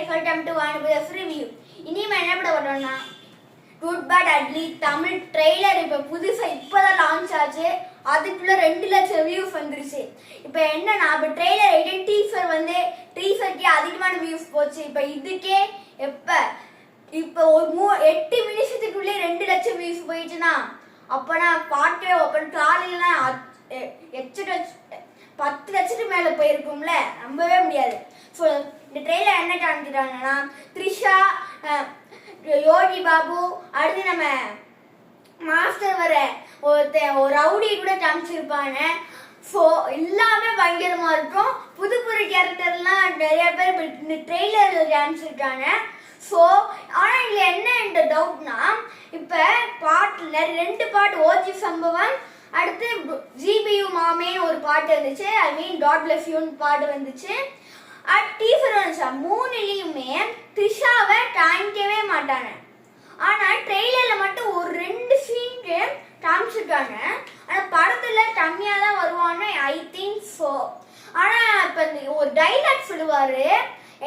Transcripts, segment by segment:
guys, welcome to Vanubu's review. இனி நம்ம என்ன பண்ண போறோம்னா good bad ugly Tamil trailer இப்ப புதுசா இப்பதான் லான்ச் ஆச்சு. அதுக்குள்ள 2 லட்சம் வியூஸ் வந்துருச்சு. இப்போ என்னன்னா இப்ப ட்ரெய்லர் எடிட் டீசர்க்கே அதிகமான வியூஸ் போச்சு. இப்போ இதுக்கே இப்போ ஒரு 8 நிமிஷத்துக்குள்ளே 2 லட்சம் வியூஸ் போயிடுச்சுன்னா அப்ப நான் பாட்டே ஓப்பன் காலையில 10 லட்சத்துக்கு மேல போயிருக்கும்ல, நம்பவே முடியாது. ஸோ இந்த ட்ரெயிலர் என்ன காமிக்கிறாங்கன்னா த்ரிஷா, யோகி பாபு, அடுத்து நம்ம மாஸ்டர் வர ஒரு ரவுடி கூட காமிச்சிருப்பாங்க. ஸோ எல்லாமே பயங்கரமா இருக்கும். புது கேரக்டர்லாம் நிறைய பேர் இந்த ட்ரெய்லர்ல காமிச்சிருக்காங்க. ஸோ ஆனால் இதில் என்ன என்ற டவுட்னா இப்போ பாட்டில் 2 பாட்டு ஓஜி சம்பவம், அடுத்து ஜிபியு மாமேன்னு ஒரு பாட்டு இருந்துச்சு, ஐ மீன் டாட் பிளஸ் யூன்னு பாட்டு வந்துச்சு, டீசர் வந்துச்சா. 3லையுமே த்ரிஷாவை காமிக்கவே மாட்டாங்க. ஆனால் ட்ரெய்லரில் மட்டும் ஒரு 2 சீனுக்கு காமிச்சிருக்காங்க. ஆனால் படத்தில் கம்மியாக தான் வருவான்னு ஐ திங்க் ஸோ. ஆனால் இப்போ ஒரு டைலாக் சொல்லுவார்.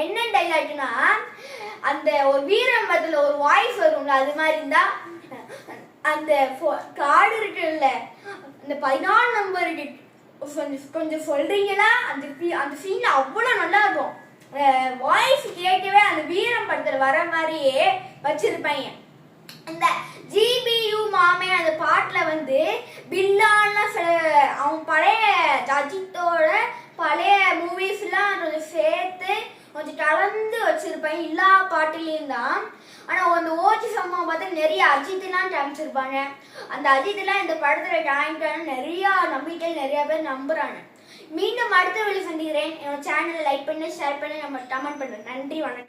என்ன டைலாக்னா அந்த ஒரு வீரம்பத்தில் ஒரு வாய்ஸ் வரும்ல, அது மாதிரி இருந்தா அந்த கார்டு இருக்குல்ல, அந்த 14 நம்பருக்கு கொஞ்சம் சொல்றீங்களா, அந்த சீன் அவ்வளோ நல்லா இருக்கும். வாய்ஸ் கேட்கவே அந்த வீரம் படத்துல வர மாதிரியே வச்சிருப்பாங்க. இந்த ஜிபியு மாமே அந்த பாட்டுல பில்லான அவன் பழைய அஜித்தோட பழைய மூவிஸ்லாம் கொஞ்சம் சேர்த்து கொஞ்சம் கலந்து வச்சிருப்பாங்க எல்லா பாட்டுலேயும் தான். ஆனால் அந்த ஓஜி சம்பவம் பார்த்தா நிறைய அஜித்லாம் காமிச்சிருப்பாங்க. அந்த அஜித்லாம் இந்த படத்தில் காமிக்கான்னு நிறையா நம்பிக்கை நிறைய பேர் நம்புறாங்க. மீண்டும் அடுத்த வீடியோ சந்திக்கிறேன். என்னோட சேனலை லைக் பண்ணி ஷேர் பண்ணி நம்ம கமெண்ட் பண்ணுறேன். நன்றி, வணக்கம்.